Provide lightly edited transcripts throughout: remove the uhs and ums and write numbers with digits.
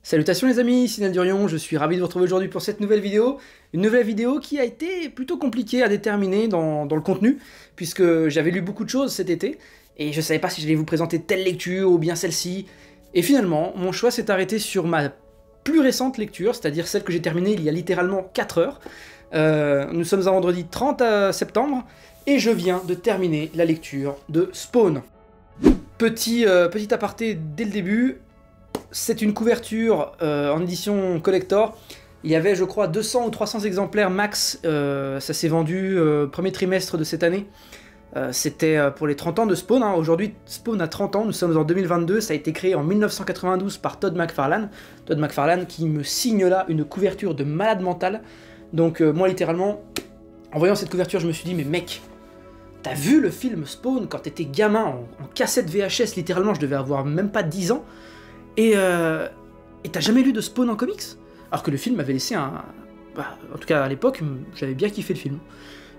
Salutations les amis, c'est Durion, je suis ravi de vous retrouver aujourd'hui pour cette nouvelle vidéo. Une nouvelle vidéo qui a été plutôt compliquée à déterminer dans le contenu, puisque j'avais lu beaucoup de choses cet été, et je savais pas si j'allais vous présenter telle lecture ou bien celle-ci. Et finalement, mon choix s'est arrêté sur ma plus récente lecture, c'est-à-dire celle que j'ai terminée il y a littéralement 4 heures. Nous sommes un vendredi 30 septembre, et je viens de terminer la lecture de Spawn. Petit aparté dès le début. C'est une couverture en édition collector. Il y avait, je crois, 200 ou 300 exemplaires max. Ça s'est vendu premier trimestre de cette année. C'était pour les 30 ans de Spawn. Hein. Aujourd'hui, Spawn a 30 ans. Nous sommes en 2022. Ça a été créé en 1992 par Todd McFarlane. Todd McFarlane qui me signe là une couverture de malade mental. Donc moi, littéralement, en voyant cette couverture, je me suis dit, mais mec, t'as vu le film Spawn quand t'étais gamin en cassette VHS, littéralement, je devais avoir même pas 10 ans. Et t'as jamais lu de Spawn en comics? Alors que le film m'avait laissé un... Bah, en tout cas à l'époque, j'avais bien kiffé le film.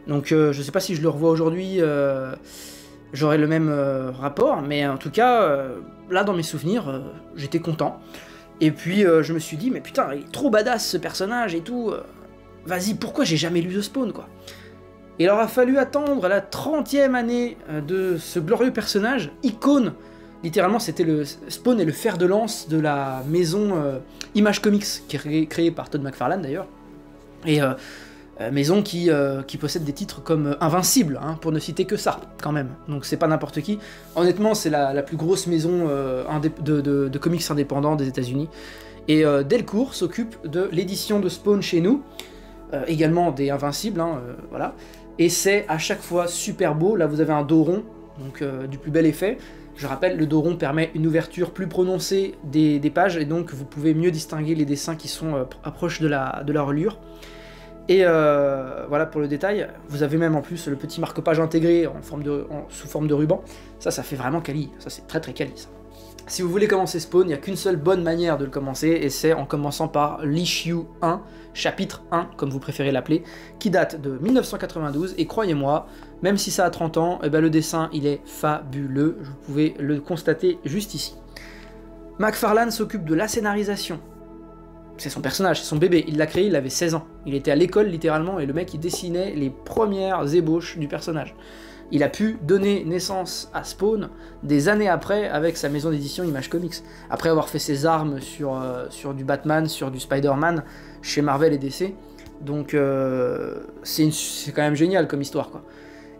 Donc je sais pas si je le revois aujourd'hui, j'aurai le même rapport, mais en tout cas, là dans mes souvenirs, j'étais content. Et puis je me suis dit, mais putain, il est trop badass ce personnage et tout, vas-y, pourquoi j'ai jamais lu de Spawn, quoi? Et il aura fallu attendre la 30e année de ce glorieux personnage, icône. Littéralement, c'était le Spawn et le fer de lance de la maison Image Comics, qui est créée par Todd McFarlane d'ailleurs, et maison qui possède des titres comme Invincible, hein, pour ne citer que ça, quand même. Donc c'est pas n'importe qui. Honnêtement, c'est la plus grosse maison de comics indépendants des États-Unis. Et Delcourt s'occupe de l'édition de Spawn chez nous, également des Invincibles, hein, voilà. Et c'est à chaque fois super beau. Là, vous avez un dos rond, donc du plus bel effet. Je rappelle, le dos rond permet une ouverture plus prononcée des pages, et donc vous pouvez mieux distinguer les dessins qui sont proches de la reliure. Et voilà pour le détail. Vous avez même en plus le petit marque-page intégré sous forme de ruban. Ça fait vraiment quali. Ça, c'est très très quali, ça. Si vous voulez commencer Spawn, il n'y a qu'une seule bonne manière de le commencer, et c'est en commençant par l'issue 1, chapitre 1, comme vous préférez l'appeler, qui date de 1992, et croyez-moi, même si ça a 30 ans, eh ben le dessin, il est fabuleux, vous pouvez le constater juste ici. McFarlane s'occupe de la scénarisation. C'est son personnage, c'est son bébé, il l'a créé, il avait 16 ans. Il était à l'école, littéralement, et le mec, il dessinait les premières ébauches du personnage. Il a pu donner naissance à Spawn des années après avec sa maison d'édition Image Comics. Après avoir fait ses armes sur du Batman, sur du Spider-Man, chez Marvel et DC. Donc c'est quand même génial comme histoire, quoi.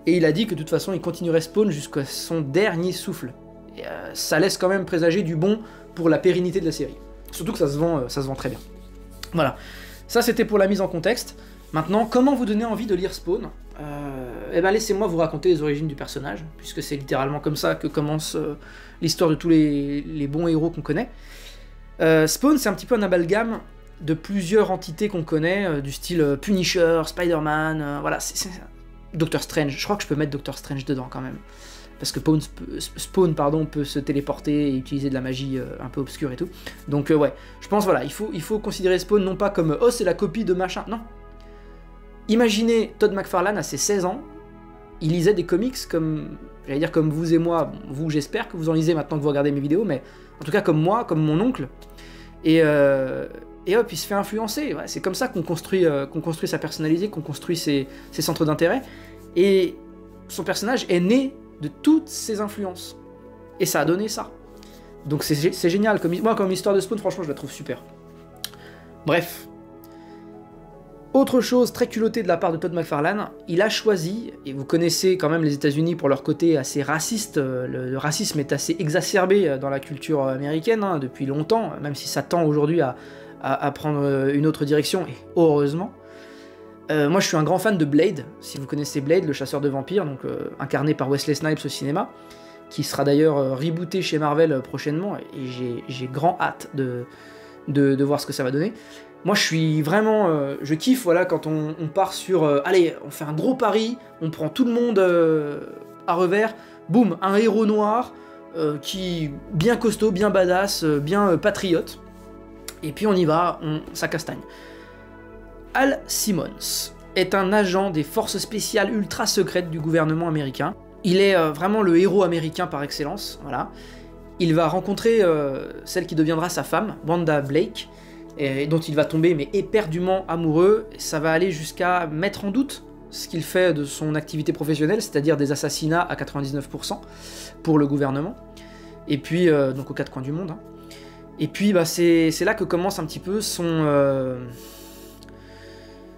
Et il a dit que de toute façon il continuerait Spawn jusqu'à son dernier souffle. Et, ça laisse quand même présager du bon pour la pérennité de la série. Surtout que ça se vend très bien. Voilà, ça c'était pour la mise en contexte. Maintenant, comment vous donner envie de lire Spawn? Eh ben laissez-moi vous raconter les origines du personnage, puisque c'est littéralement comme ça que commence l'histoire de tous les bons héros qu'on connaît. Spawn, c'est un petit peu un amalgame de plusieurs entités qu'on connaît, du style Punisher, Spider-Man, voilà, Doctor Strange. Je crois que je peux mettre Doctor Strange dedans quand même, parce que Spawn peut se téléporter et utiliser de la magie un peu obscure et tout. Donc ouais, je pense voilà, il faut considérer Spawn non pas comme oh c'est la copie de machin, non. Imaginez Todd McFarlane à ses 16 ans, il lisait des comics comme, j'allais dire comme vous et moi, vous j'espère que vous en lisez maintenant que vous regardez mes vidéos, mais en tout cas comme moi, comme mon oncle, et hop, il se fait influencer. Ouais, c'est comme ça qu'on construit sa personnalité, qu'on construit ses centres d'intérêt, et son personnage est né de toutes ces influences, et ça a donné ça. Donc c'est génial, moi comme histoire de Spawn, franchement je la trouve super. Bref. Autre chose très culottée de la part de Todd McFarlane, il a choisi, et vous connaissez quand même les États-Unis pour leur côté assez raciste, le racisme est assez exacerbé dans la culture américaine hein, depuis longtemps, même si ça tend aujourd'hui à prendre une autre direction, et heureusement. Moi je suis un grand fan de Blade, si vous connaissez Blade, le chasseur de vampires, donc incarné par Wesley Snipes au cinéma, qui sera d'ailleurs rebooté chez Marvel prochainement, et j'ai grand hâte de voir ce que ça va donner. Moi je suis vraiment, je kiffe voilà quand on part sur, allez on fait un gros pari, on prend tout le monde à revers, boum, un héros noir qui bien costaud, bien badass, bien patriote, et puis on y va, ça castagne. Hal Simmons est un agent des forces spéciales ultra secrètes du gouvernement américain. Il est vraiment le héros américain par excellence, voilà. il va rencontrer celle qui deviendra sa femme, Wanda Blake, et dont il va tomber mais éperdument amoureux. Ça va aller jusqu'à mettre en doute ce qu'il fait de son activité professionnelle, c'est-à-dire des assassinats à 99% pour le gouvernement, et puis donc aux quatre coins du monde. Hein. Et puis bah, c'est là que commence un petit peu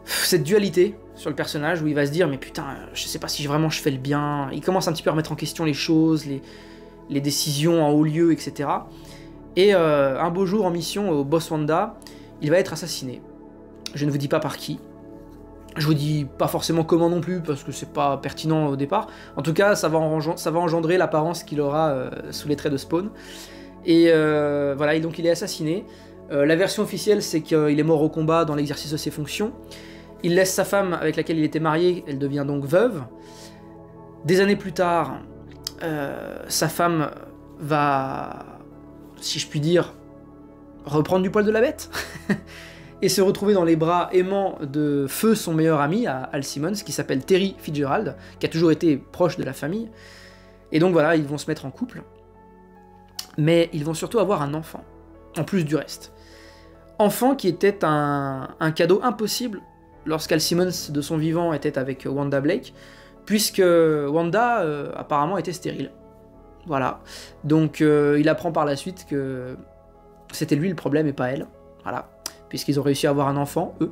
cette dualité sur le personnage, où il va se dire mais putain, je sais pas si vraiment je fais le bien. Il commence un petit peu à remettre en question les choses, les décisions en haut lieu, etc. Et un beau jour en mission au Boss Wanda, il va être assassiné. Je ne vous dis pas par qui. Je vous dis pas forcément comment non plus, parce que c'est pas pertinent au départ. En tout cas, ça va engendrer l'apparence qu'il aura sous les traits de Spawn. Et voilà, et donc il est assassiné. La version officielle, c'est qu'il est mort au combat dans l'exercice de ses fonctions. Il laisse sa femme avec laquelle il était marié, elle devient donc veuve. Des années plus tard, sa femme va, si je puis dire, reprendre du poil de la bête et se retrouver dans les bras aimants de feu son meilleur ami, à Al Simmons, qui s'appelle Terry Fitzgerald, qui a toujours été proche de la famille. Et donc voilà, ils vont se mettre en couple. Mais ils vont surtout avoir un enfant, en plus du reste. Enfant qui était un cadeau impossible lorsqu'Al Simmons, de son vivant, était avec Wanda Blake, puisque Wanda, apparemment, était stérile. Voilà. Donc il apprend par la suite que c'était lui le problème et pas elle. Voilà. Puisqu'ils ont réussi à avoir un enfant, eux.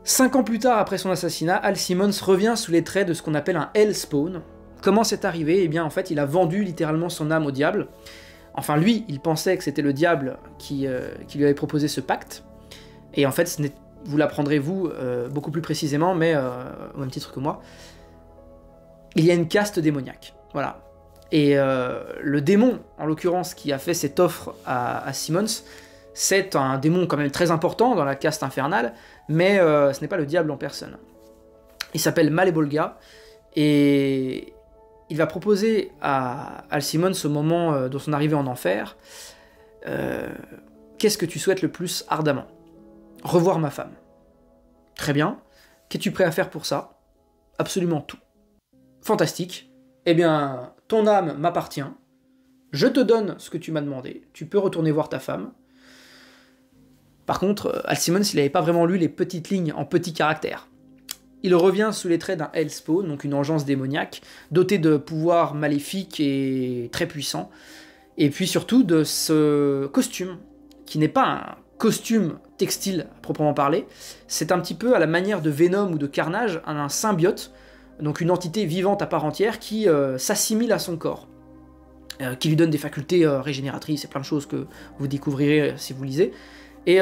5 ans plus tard, après son assassinat, Al Simmons revient sous les traits de ce qu'on appelle un Hellspawn. Comment c'est arrivé? Eh bien, en fait, il a vendu littéralement son âme au diable. Enfin, lui, il pensait que c'était le diable qui lui avait proposé ce pacte. Et en fait, vous l'apprendrez, vous, beaucoup plus précisément, mais au même titre que moi. Il y a une caste démoniaque. Voilà. Et le démon, en l'occurrence, qui a fait cette offre à Simmons, c'est un démon quand même très important dans la caste infernale, mais ce n'est pas le diable en personne. Il s'appelle Malebolga, et il va proposer à Al Simmons, au moment de son arrivée en enfer, qu'est-ce que tu souhaites le plus ardemment? Revoir ma femme. Très bien. Qu'es-tu prêt à faire pour ça? Absolument tout. Fantastique. Eh bien, ton âme m'appartient. Je te donne ce que tu m'as demandé. Tu peux retourner voir ta femme. Par contre, Al Simmons, il n'avait pas vraiment lu les petites lignes en petits caractères. Il revient sous les traits d'un Hellspawn, donc une engeance démoniaque, dotée de pouvoirs maléfiques et très puissants, et puis surtout de ce costume, qui n'est pas un costume textile à proprement parler, c'est un petit peu à la manière de Venom ou de Carnage, un symbiote, donc une entité vivante à part entière qui s'assimile à son corps, qui lui donne des facultés régénératrices et plein de choses que vous découvrirez si vous lisez, et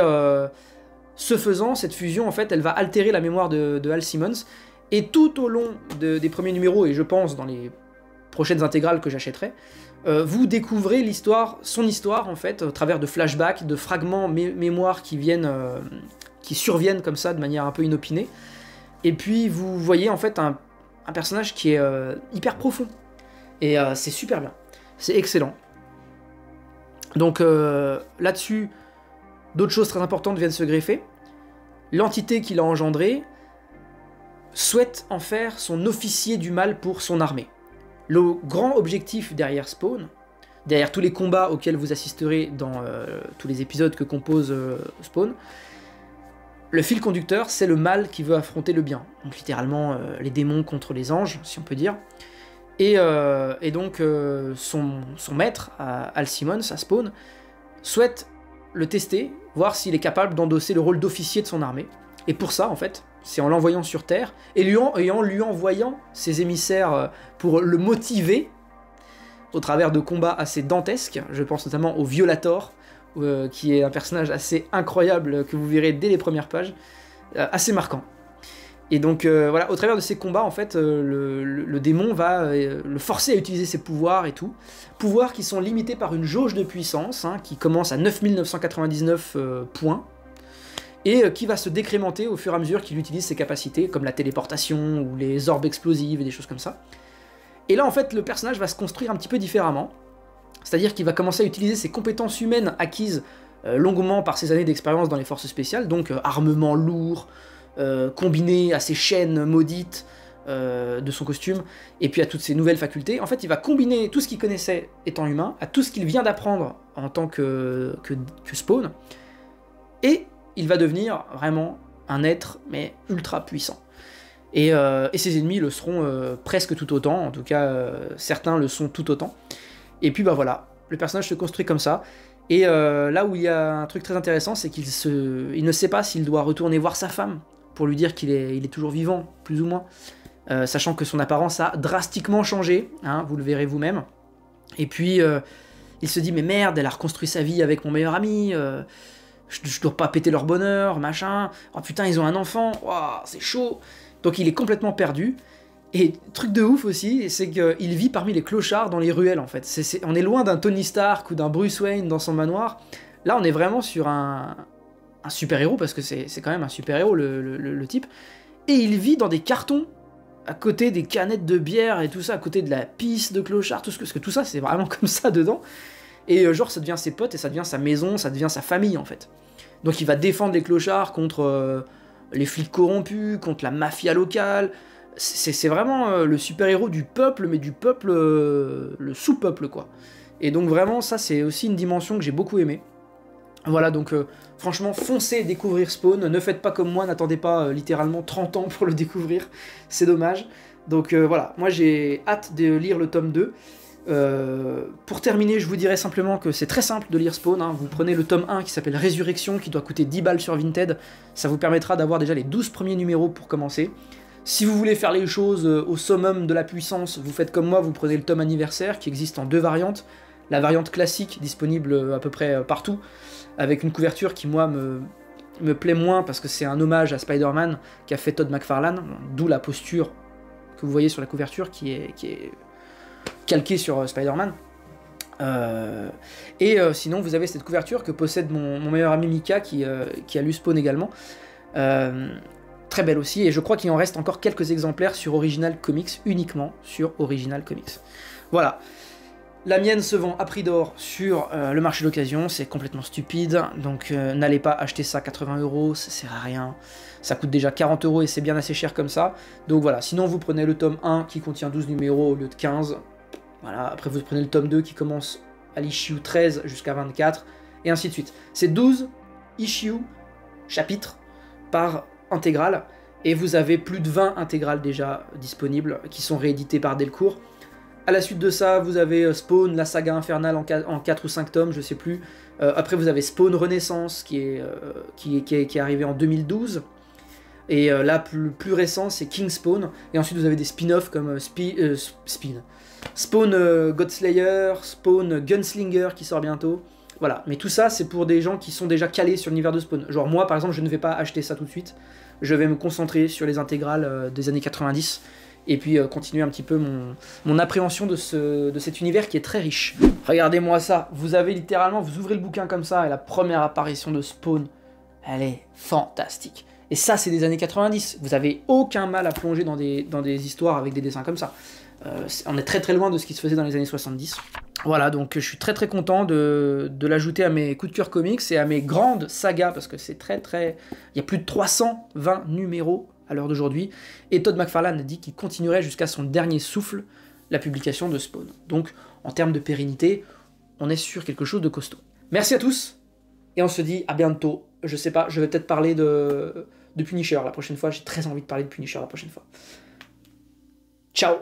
ce faisant, cette fusion, en fait, elle va altérer la mémoire de Al Simmons, et tout au long des premiers numéros, et je pense dans les prochaines intégrales que j'achèterai, vous découvrez son histoire, en fait, au travers de flashbacks, de fragments mémoire qui surviennent comme ça, de manière un peu inopinée, et puis vous voyez, en fait, un personnage qui est hyper profond, et c'est super bien, c'est excellent. Donc là-dessus, d'autres choses très importantes viennent se greffer. L'entité qu'il a engendrée souhaite en faire son officier du mal pour son armée. Le grand objectif derrière Spawn, derrière tous les combats auxquels vous assisterez dans tous les épisodes que compose Spawn, le fil conducteur, c'est le mal qui veut affronter le bien. Donc littéralement, les démons contre les anges, si on peut dire. Et donc, son maître, Al Simmons, à Spawn, souhaite le tester, voir s'il est capable d'endosser le rôle d'officier de son armée. Et pour ça, en fait, c'est en l'envoyant sur Terre, et en lui envoyant ses émissaires pour le motiver, au travers de combats assez dantesques. Je pense notamment au Violator, qui est un personnage assez incroyable que vous verrez dès les premières pages, assez marquant. Et donc voilà, au travers de ces combats, en fait, le démon va le forcer à utiliser ses pouvoirs et tout. Pouvoirs qui sont limités par une jauge de puissance, hein, qui commence à 9999 points, et qui va se décrémenter au fur et à mesure qu'il utilise ses capacités, comme la téléportation, ou les orbes explosives, et des choses comme ça. Et là, en fait, le personnage va se construire un petit peu différemment, c'est-à-dire qu'il va commencer à utiliser ses compétences humaines acquises longuement par ses années d'expérience dans les forces spéciales, donc armement lourd, combiné à ces chaînes maudites, de son costume, et puis à toutes ses nouvelles facultés. En fait, il va combiner tout ce qu'il connaissait étant humain, à tout ce qu'il vient d'apprendre en tant que Spawn, et il va devenir vraiment un être, mais ultra puissant. Et ses ennemis le seront presque tout autant, en tout cas certains le sont tout autant. Et puis bah voilà, le personnage se construit comme ça, et là où il y a un truc très intéressant, c'est qu'il ne sait pas s'il doit retourner voir sa femme, pour lui dire qu'il est toujours vivant, plus ou moins, sachant que son apparence a drastiquement changé, hein, vous le verrez vous-même. Et puis il se dit, mais merde, elle a reconstruit sa vie avec mon meilleur ami, je dois pas péter leur bonheur, machin, oh putain, ils ont un enfant, wow, c'est chaud. Donc il est complètement perdu. Et truc de ouf aussi, c'est qu'il vit parmi les clochards dans les ruelles en fait. On est loin d'un Tony Stark ou d'un Bruce Wayne dans son manoir. Là on est vraiment sur un super-héros, parce que c'est quand même un super-héros le type. Et il vit dans des cartons, à côté des canettes de bière et tout ça, à côté de la piste de clochards, parce que tout ça c'est vraiment comme ça dedans. Et genre ça devient ses potes, et ça devient sa maison, ça devient sa famille en fait. Donc il va défendre les clochards contre les flics corrompus, contre la mafia locale. C'est vraiment le super-héros du peuple, mais du peuple, le sous-peuple, quoi. Et donc vraiment, ça, c'est aussi une dimension que j'ai beaucoup aimée. Voilà, donc franchement, foncez découvrir Spawn. Ne faites pas comme moi, n'attendez pas littéralement 30 ans pour le découvrir. C'est dommage. Donc voilà, moi j'ai hâte de lire le tome 2. Pour terminer, je vous dirais simplement que c'est très simple de lire Spawn, hein. Vous prenez le tome 1 qui s'appelle Résurrection, qui doit coûter 10 balles sur Vinted. Ça vous permettra d'avoir déjà les 12 premiers numéros pour commencer. Si vous voulez faire les choses au summum de la puissance, vous faites comme moi, vous prenez le tome anniversaire qui existe en 2 variantes. La variante classique, disponible à peu près partout, avec une couverture qui moi me plaît moins parce que c'est un hommage à Spider-Man qu'a fait Todd McFarlane, d'où la posture que vous voyez sur la couverture qui est calquée sur Spider-Man. Sinon vous avez cette couverture que possède mon meilleur ami Mika qui a lu Spawn également. Très belle aussi, et je crois qu'il en reste encore quelques exemplaires sur Original Comics, uniquement sur Original Comics. Voilà. La mienne se vend à prix d'or sur le marché d'occasion, c'est complètement stupide, donc n'allez pas acheter ça 80 €, ça sert à rien. Ça coûte déjà 40 € et c'est bien assez cher comme ça. Donc voilà, sinon vous prenez le tome 1 qui contient 12 numéros au lieu de 15. Voilà, après vous prenez le tome 2 qui commence à l'issue 13 jusqu'à 24, et ainsi de suite. C'est 12 issues, chapitres, par intégrale, et vous avez plus de 20 intégrales déjà disponibles, qui sont rééditées par Delcourt. À la suite de ça, vous avez Spawn, la saga infernale en 4 ou 5 tomes, je sais plus. Après vous avez Spawn Renaissance, qui est arrivé en 2012. Et là, plus récent, c'est King Spawn. Et ensuite, vous avez des spin-offs comme Spawn Godslayer, Spawn Gunslinger qui sort bientôt. Voilà, mais tout ça, c'est pour des gens qui sont déjà calés sur l'univers de Spawn. Genre moi, par exemple, je ne vais pas acheter ça tout de suite. Je vais me concentrer sur les intégrales des années 90. Et puis continuer un petit peu mon appréhension de cet univers qui est très riche. Regardez-moi ça, vous avez littéralement, vous ouvrez le bouquin comme ça, et la première apparition de Spawn, elle est fantastique. Et ça, c'est des années 90. Vous avez aucun mal à plonger dans des histoires avec des dessins comme ça. On est très très loin de ce qui se faisait dans les années 70. Voilà, donc je suis très très content de l'ajouter à mes coups de cœur comics et à mes grandes sagas, parce que c'est très très... Il y a plus de 320 numéros à l'heure d'aujourd'hui, et Todd McFarlane a dit qu'il continuerait jusqu'à son dernier souffle la publication de Spawn. Donc, en termes de pérennité, on est sur quelque chose de costaud. Merci à tous, et on se dit à bientôt. Je sais pas, je vais peut-être parler de Punisher la prochaine fois, j'ai très envie de parler de Punisher la prochaine fois. Ciao!